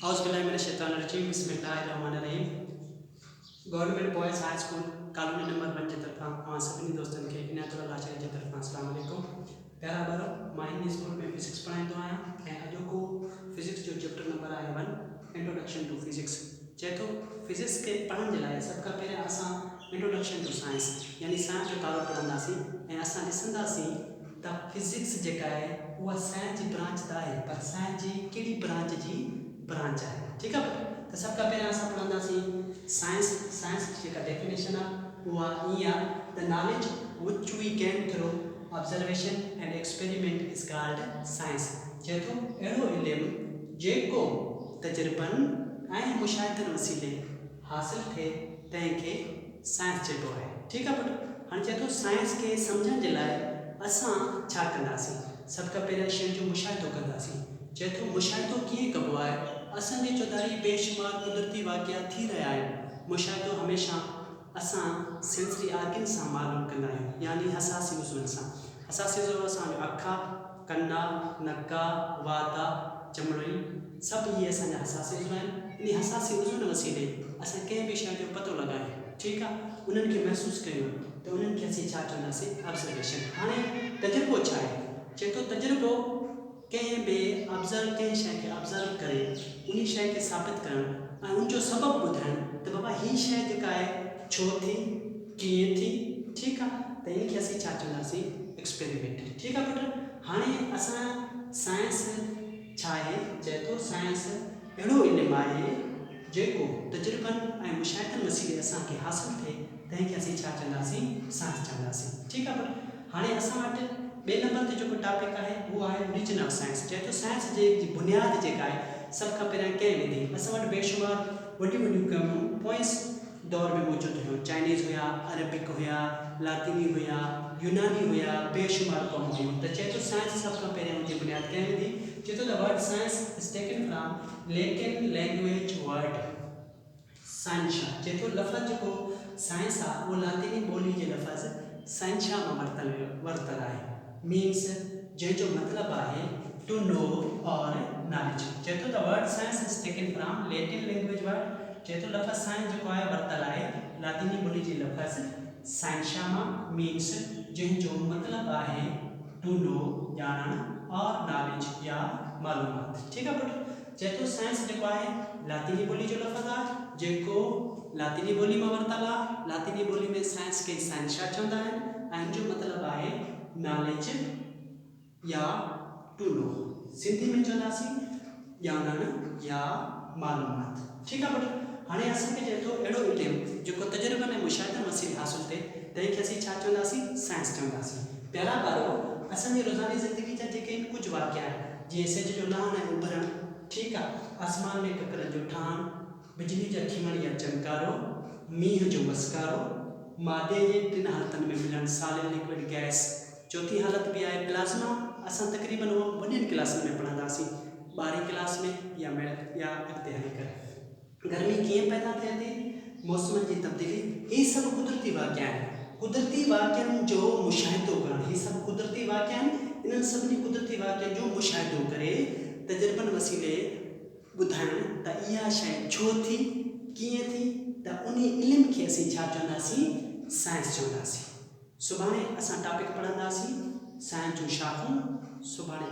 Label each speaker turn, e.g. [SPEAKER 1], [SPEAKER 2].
[SPEAKER 1] औज़ुबिल्लाहिमिनश्शैतानिर्रजीम बिस्मिल्लाहिर्रहमानिर्रहीम। Government boys high school colony number 1 जी तरफा अवां सभिनी दोस्तनि खे इनायतुल्लाह लाचारी जी तरफा अस्सलाम वालेकुम। प्यारा ॿारो, मां हिन स्कूल में फिज़िक्स पढ़ाईंदो आहियां ऐं अॼोको फिज़िक्स जो चैप्टर नंबर आहे 1 इंट्रोडक्शन टू फिज़िक्स। चए थो फिज़िक्स खे पढ़ण जे लाइ सभ खां पहिरियां असां इंट्रोडक्शन टू साइंस यानी साइंस जो तारो पढ़ंदासीं ऐं असां ॾिसंदासीं त फिज़िक्स जेका आहे उहा साइंस जी ब्रांच त आहे, पर साइंस जी कहिड़ी ब्रांच जी ब्रांच आहे। ठीक है, तो सब का पहले असां पढ़ंदासीं साइंस जी जेका डेफिनेशन आहे उहा ईअं आहे the knowledge which we gain through observation and experiment is called science. चए थो अहिड़ो इल्मु जेको तजुर्बनि ऐं मुशाहिदनि वसीले हासिल थिए तंहिंखे साइंस चइबो आहे। ठीक आहे पुटु, हाणे चए थो साइंस खे सम्झण जे लाइ असां छा कंदासीं? सब खां पहिरियां शइ जो मुशाहिदो कंदासीं। चए थो मुशाहिदो कीअं कबो आहे? असांजे चौधारी बेशुमार कुदरती वाक़िया थी रहिया आहिनि। मुशाहिदो हमेशह असां सेंसरी आर्गन सां मालूम कंदा आहियूं, यानी हसासी उज़वनि सां। हसासी उज़व असांजो अखा, कन्ना, नका, वाता, चमड़ी सभु इहे असांजा हसासी उज़व आहिनि। इन हसासी उज़वनि वसीले असां कंहिं बि शइ जो पतो लॻायूं, ठीकु आहे, उन्हनि खे महसूसु कयूं त उन्हनि खे असीं छा चवंदासीं? ऑब्ज़र्वेशन। हाणे तजुर्बो छा आहे? चए थो तजुर्बो कंहिं बि कंहिं शइ खे ऑब्ज़र्व करे उन शइ खे साबित करणु ऐं उनजो सबबु ॿुधाइणु त बाबा हीअ शइ जेका आहे छो थी, कीअं थी। ठीकु आहे, त इनखे असीं छा चवंदासीं? एक्सपेरिमेंट। ठीकु आहे पुटु, हाणे असां साइंस छा आहे? चए थो साइंस अहिड़ो इल्मु आहे जेको तजुर्बनि ऐं मुशाहिदनि वसीले असांखे हासिलु थिए तंहिंखे असीं छा चवंदासीं? साइंस चवंदासीं। ठीकु आहे पुटु, हाणे असां वटि ॿिए नंबर ते जेको टॉपिक आहे उहो आहे ओरिजिन ऑफ साइंस। चए थो साइंस जी बुनियाद जेका आहे सभ खां पहिरियां कंहिं विधी? असां वटि बेशुमार वॾियूं वॾियूं क़ौमूं पोइंस दौर में मौजूदु हुयूं। चाइनीज़ हुया, अरबिक हुया, लातीनी हुया, यूनानी हुया, बेशुमार क़ौमूं हुयूं। त चए थो साइंस सभ खां पहिरियां हुनजी बुनियाद कंहिं विधी? चए थो the word science is taken from Latin language word साइंशा। चए थो लफ़्ज़ जेको साइंस आहे उहो लातीनी ॿोली जे लफ़्ज़ साइंशा मां वरितल आहे। मीन्स जंहिंजो मतिलबु आहे टू नो और नॉलेज। चए थो the word science is taken from Latin language word. चए थो लफ़्ज़ साइंस जेको आहे वरितल आहे लातीनी ॿोली जे लफ़्ज़ साइंशा मां। मीन्स जंहिंजो मतिलबु आहे टू नो ॼाणणु और नॉलेज या मालूमात। ठीकु आहे पुटु, चए थो साइंस जेको आहे लातीनी ॿोली जो लफ़्ज़ आहे जेको लातीनी ॿोली मां वरितल आहे। लातीनी ॿोली में साइंस खे साइंशा चवंदा आहिनि ऐं हिन जो मतिलबु आहे नॉलेज या टू नो। सिंधी में चवंदासीं ॼाणणु या मालूमात। ठीकु आहे पुटु, हाणे असांखे चए थो अहिड़ो इल्मु जेको तजुर्बनि ऐं मुशाहिदनि वसीले हासिलु थिए तंहिंखे असीं छा चवंदासीं? साइंस चवंदासीं। प्यारा ॿारो, असांजी रोज़ानी ज़िंदगी जा जेके कुझु वाक़िया आहिनि जीअं सिज जो लहणु ऐं उभरणु, ठीकु आहे, आसमान में ककरनि जो ठाहिणु, बिजली जा खिमण या चमकारो, मींहं जो वसकारो, मादे जे 3 हालतुनि में मिलणु सॉलिड, लिक्विड, गैस, चौथी हालत भी आहे प्लाज़्मा। असां तक़रीबन वो वॾियुनि क्लासनि में पढ़ंदासीं, 12वीं क्लास में या अॻिते हली करे। गर्मी कीअं पैदा थिए थी, मौसमनि जी तब्दीली, ही सभु कुदरती वाक़िया आहिनि। कुदरती वाक़ियनि जो मुशाहिदो करणु, ही सभु कुदरती वाक़िया आहिनि। इन्हनि सभिनी कुदरती वाक़ियनि जो मुशाहिदो करे तजुर्बनि वसीले ॿुधाइणु त इहा शइ छो थी, कीअं थी, त उन इल्म खे असीं छा चवंदासीं? साइंस चवंदासीं। सुभाणे असां टॉपिक पढ़ंदासीं साइंस जूं शाख़ूं। सुभाणे